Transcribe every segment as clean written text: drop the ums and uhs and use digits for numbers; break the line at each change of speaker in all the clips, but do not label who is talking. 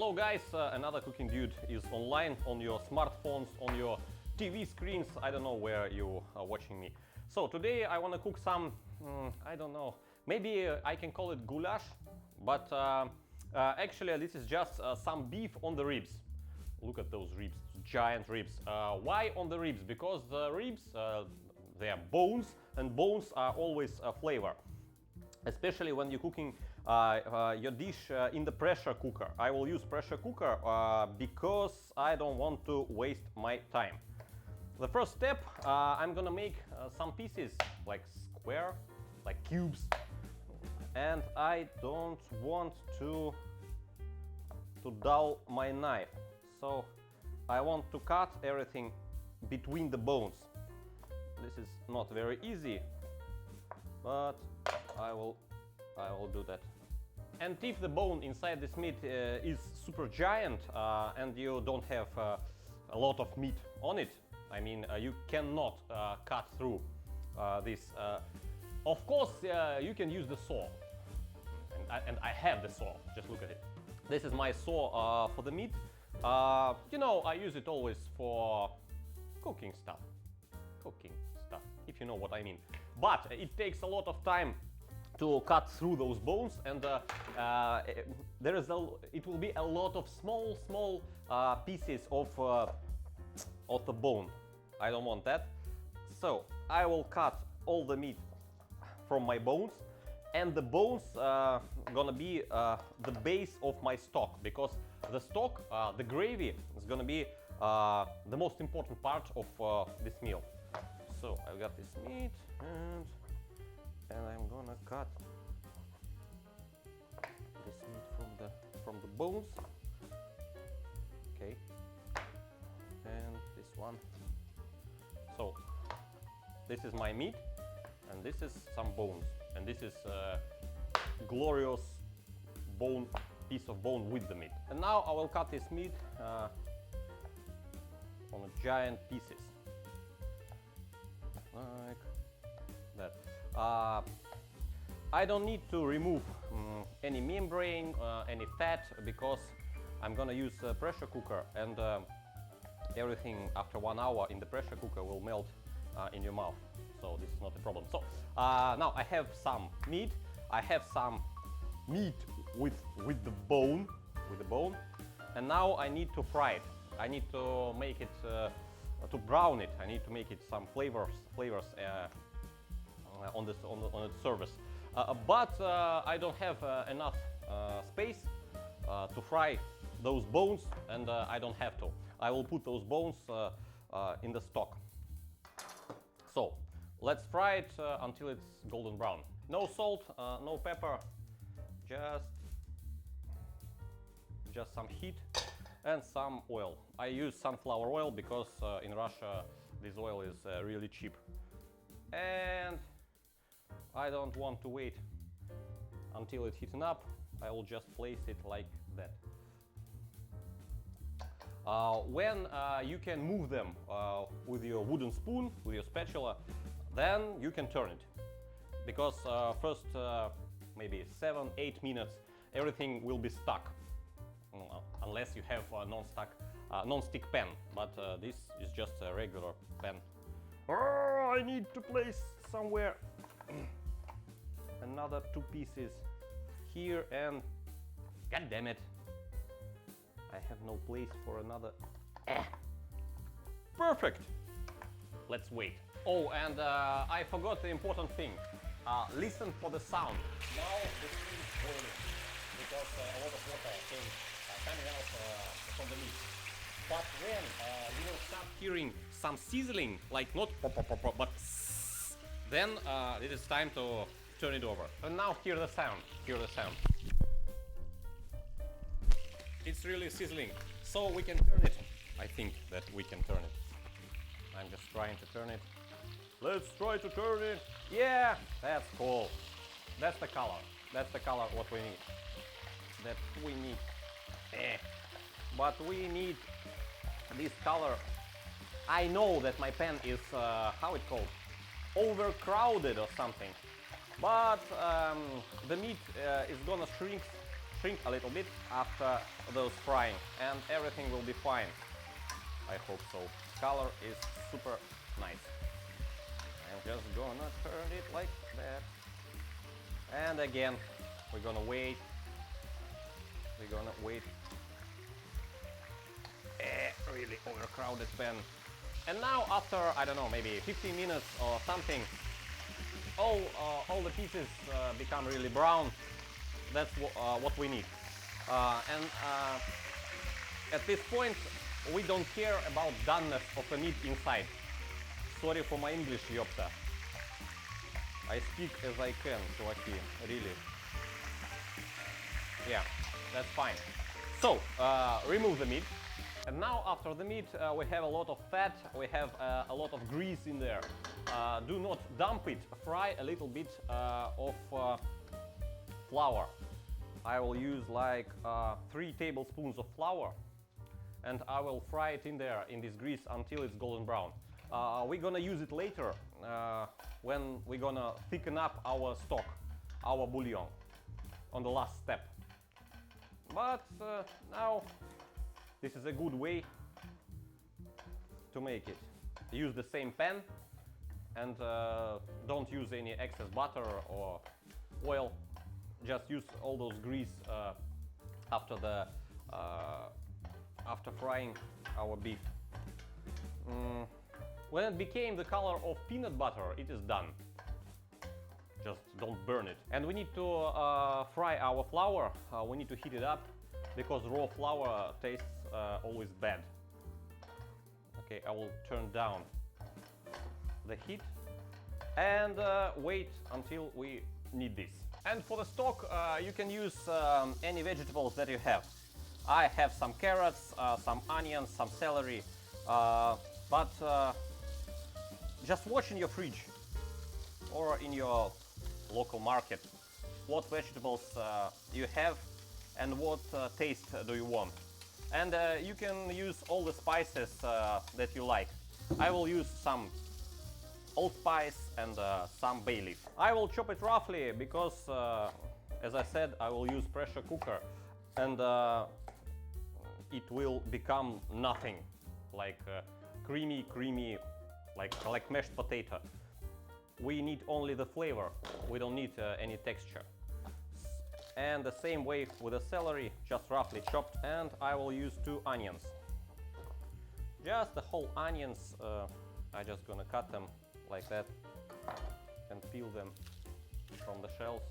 Hello guys, another cooking dude is online on your smartphones, on your TV screens. I don't know where you are watching me. So today I want to cook some, I don't know, maybe I can call it goulash, but actually this is just some beef on the ribs. Look at those ribs, giant ribs. Why on the ribs? Because the ribs, they are bones, and bones are always a flavor. Especially when you're cooking your dish in the pressure cooker. I will use pressure cooker because I don't want to waste my time. The first step, I'm gonna make some pieces like square, like cubes, and I don't want to dull my knife, so I want to cut everything between the bones. This is not very easy, but I will do that. And if the bone inside this meat is super giant and you don't have a lot of meat on it, I mean you cannot cut through this. Of course you can use the saw, and I have the saw, just look at it. This is my saw for the meat. You know, I use it always for cooking stuff, if you know what I mean. But it takes a lot of time to cut through those bones, and it will be a lot of small pieces of the bone. I don't want that, so I will cut all the meat from my bones, and the bones gonna be the base of my stock, because the stock, the gravy, is gonna be the most important part of this meal. So I've got this meat, and I'm gonna cut this meat from the bones. Okay, and this one. So this is my meat, and this is some bones, and this is a glorious piece of bone with the meat. And now I will cut this meat on giant pieces, like that. I don't need to remove any membrane, any fat, because I'm gonna use a pressure cooker, and everything after 1 hour in the pressure cooker will melt in your mouth, so this is not a problem. So now I have some meat. I have some meat with the bone, and now I need to fry it. I need to make it to brown it. I need to make it some flavors on the surface, but I don't have enough space to fry those bones, and I don't have to. I will put those bones in the stock. So let's fry it until it's golden brown. No salt, no pepper, just some heat and some oil. I use sunflower oil because in Russia this oil is really cheap. And I don't want to wait until it's heating up. I will just place it like that. When you can move them with your wooden spoon, with your spatula, then you can turn it. Because first maybe 7-8 minutes everything will be stuck, unless you have a non-stick pan, but this is just a regular pan. Oh, I need to place somewhere another 2 pieces here, and god damn it, I have no place for another. Perfect. Let's wait. Oh, and I forgot the important thing. Listen for the sound. Now the steam is boiling because a lot of water came coming out from the meat. But when you will start hearing some sizzling, like not pop pop pop pop, but then it is time to turn it over. And now hear the sound. Hear the sound. It's really sizzling, so we can turn it. I think that we can turn it. I'm just trying to turn it. Let's try to turn it. Yeah, that's cool. That's the color. That's the color what we need. That we need. But we need this color. I know that my pan is how it called, overcrowded or something. But the meat is gonna shrink a little bit after those frying, and everything will be fine. I hope so. Color is super nice. I'm just gonna turn it like that. And again, we're gonna wait. We're gonna wait. Really overcrowded pan. And now after, I don't know, maybe 15 minutes or something, all the pieces become really brown. That's what we need. And at this point, we don't care about doneness of the meat inside. Sorry for my English, ёпта. I speak as I can, чуваки, really. Yeah, that's fine. So, remove the meat. And now after the meat, we have a lot of fat, we have a lot of grease in there. Do not dump it, fry a little bit of flour. I will use like 3 tablespoons of flour, and I will fry it in there, in this grease, until it's golden brown. We're gonna use it later when we're gonna thicken up our stock, our bouillon, on the last step. But now this is a good way to make it. Use the same pan, and don't use any excess butter or oil. Just use all those grease after frying our beef. When it became the color of peanut butter, it is done. Just don't burn it. And we need to fry our flour. We need to heat it up, because raw flour tastes always bad. Okay, I will turn down the heat and wait until we need this. And for the stock, you can use any vegetables that you have. I have some carrots, some onions, some celery, but just watch in your fridge or in your local market what vegetables you have and what taste do you want. And you can use all the spices that you like. I will use some allspice and some bay leaf. I will chop it roughly because, as I said, I will use pressure cooker, and it will become nothing, like creamy, like mashed potato. We need only the flavor. We don't need any texture. And the same way with the celery, just roughly chopped. And I will use 2 onions. Just the whole onions. I'm just gonna cut them like that and peel them from the shells.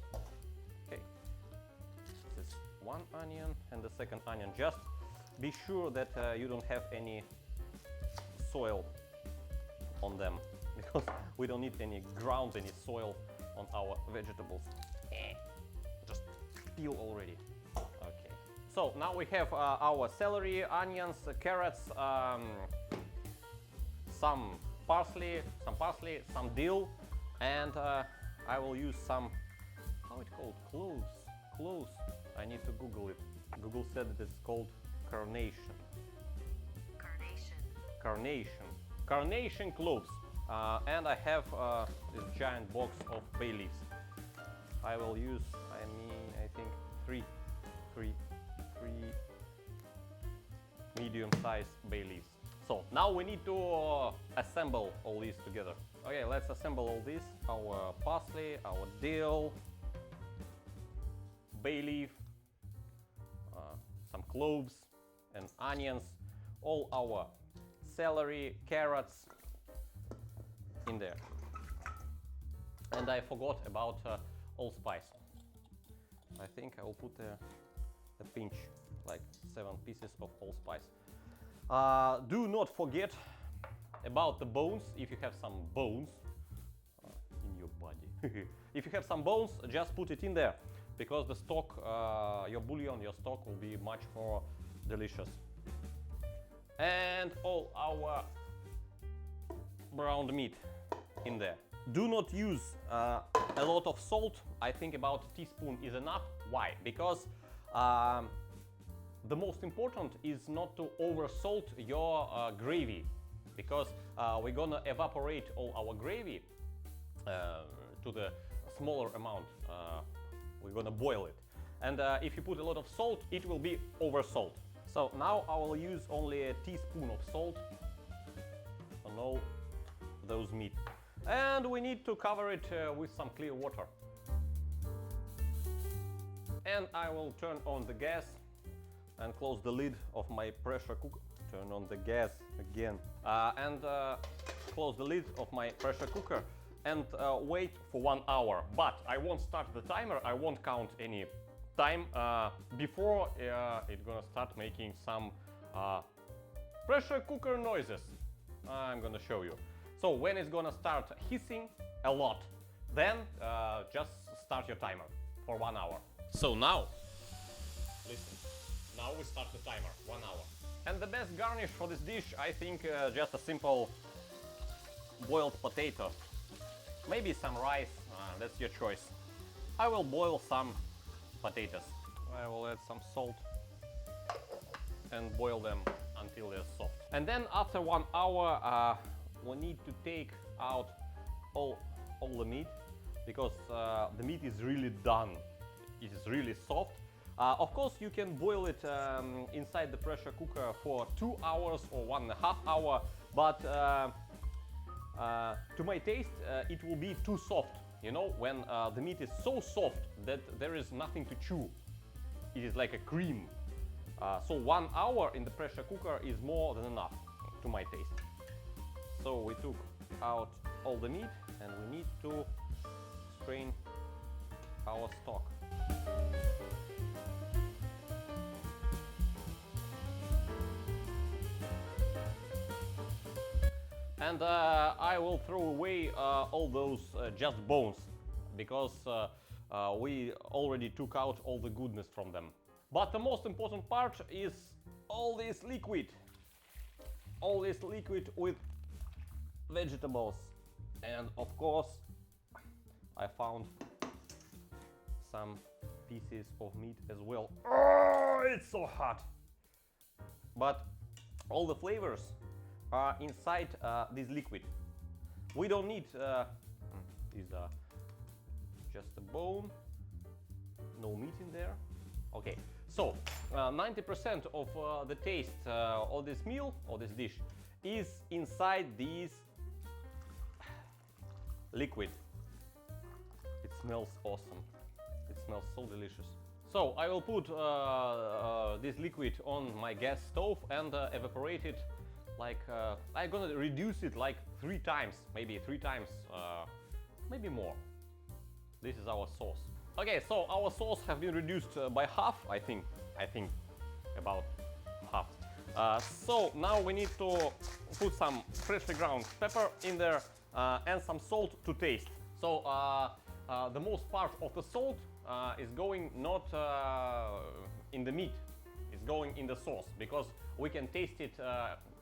Okay. This is 1 onion, and the second onion. Just be sure that you don't have any soil on them, because we don't need any soil on our vegetables. Just peel already. Okay. So now we have our celery, onions, carrots, some parsley, some dill, and I will use some, how it's called, cloves. I need to Google it. Google said that it's called carnation cloves. And I have this giant box of bay leaves. I will use, I think three medium-sized bay leaves. So now we need to assemble all these together. Okay, let's assemble all this. Our parsley, our dill, bay leaf, some cloves and onions, all our celery, carrots in there. And I forgot about allspice. I think I will put a pinch, like 7 pieces of allspice. Do not forget about the bones. If you have some bones in your body, if you have some bones, just put it in there, because the stock, your bouillon, your stock will be much more delicious. And all our browned meat in there. Do not use a lot of salt. I think about a teaspoon is enough. Why? Because the most important is not to over salt your gravy, because we're gonna evaporate all our gravy to the smaller amount. We're gonna boil it, And if you put a lot of salt, it will be over salt. So now I will use only a teaspoon of salt on all those meat. And we need to cover it with some clear water. And I will turn on the gas and close the lid of my pressure cooker. Turn on the gas again. And close the lid of my pressure cooker and wait for 1 hour. But I won't start the timer, I won't count any time before it's gonna start making some pressure cooker noises. I'm gonna show you. So when it's gonna start hissing a lot, then just start your timer for 1 hour. So now, listen, now we start the timer, 1 hour. And the best garnish for this dish, I think, just a simple boiled potato. Maybe some rice, that's your choice. I will boil some potatoes. I will add some salt and boil them until they're soft. And then after 1 hour, we need to take out all the meat, because the meat is really done. It is really soft. Of course, you can boil it inside the pressure cooker for 2 hours or 1.5 hours, but to my taste, it will be too soft. You know, when the meat is so soft that there is nothing to chew. It is like a cream. So 1 hour in the pressure cooker is more than enough to my taste. So we took out all the meat and we need to strain our stock. And I will throw away all those just bones, because we already took out all the goodness from them. But the most important part is all this liquid. All this liquid with vegetables. And of course, I found some pieces of meat as well. Oh, it's so hot! But all the flavors are inside this liquid. We don't need just a bone, no meat in there. Okay, so 90% of the taste of this meal or this dish is inside this liquid. It smells awesome. It smells so delicious. So I will put this liquid on my gas stove and evaporate it. Like I'm gonna reduce it like 3 times, maybe 3 times, maybe more. This is our sauce. Okay, so our sauce have been reduced by half, I think about half. So now we need to put some freshly ground pepper in there and some salt to taste. So the most part of the salt is going not in the meat, it's going in the sauce, because we can taste it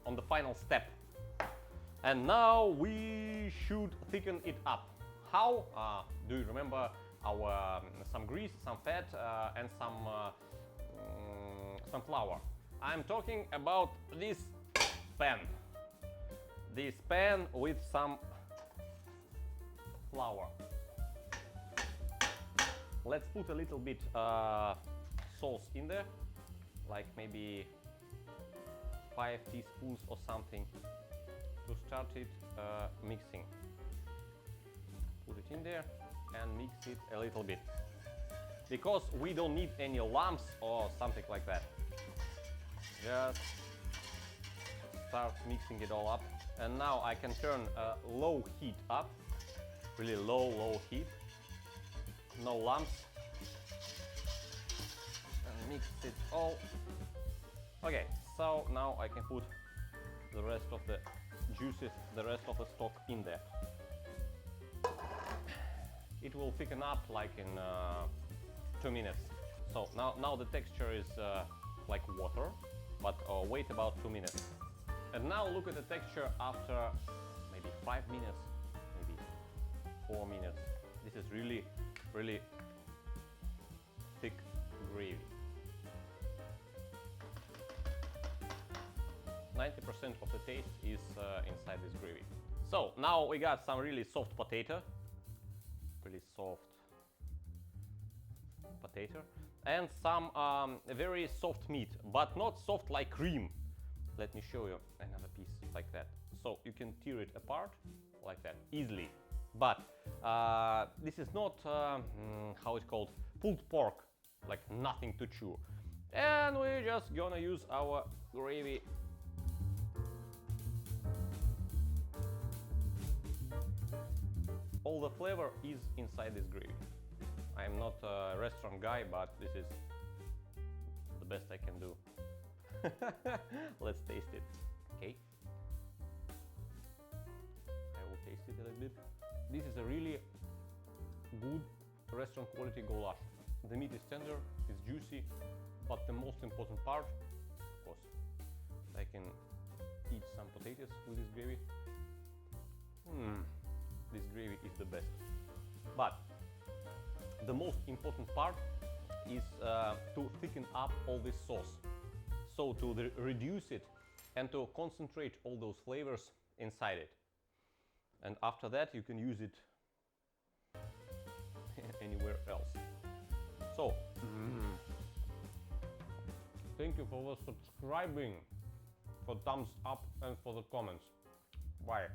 on the final step. And now we should thicken it up. How? Do you remember our some grease, some fat, and some flour? I'm talking about this pan. This pan with some flour. Let's put a little bit sauce in there, like maybe 5 teaspoons or something, to start it mixing. Put it in there and mix it a little bit, because we don't need any lumps or something like that. Just start mixing it all up. And now I can turn low heat up, really low heat, no lumps, and mix it all. Okay, so now I can put the rest of the juices, the rest of the stock in there. It will thicken up like in 2 minutes. So now the texture is like water, but wait about 2 minutes. And now look at the texture after maybe 5 minutes, maybe 4 minutes. This is really thick gravy. 90% of the taste is inside this gravy. So now we got some really soft potato, really soft potato, and some very soft meat, but not soft like cream. Let me show you another piece like that. So you can tear it apart like that easily. But this is not how it's called, pulled pork, like nothing to chew. And we're just gonna use our gravy. All the flavor is inside this gravy. I'm not a restaurant guy, but this is the best I can do. Let's taste it. Okay. I will taste it a little bit. This is a really good restaurant quality goulash. The meat is tender, it's juicy, but the most important part, of course, I can eat some potatoes with this gravy. This gravy is the best. But the most important part is to thicken up all this sauce. So to reduce it and to concentrate all those flavors inside it. And after that you can use it anywhere else. So, thank you for subscribing, for thumbs up and for the comments. Bye.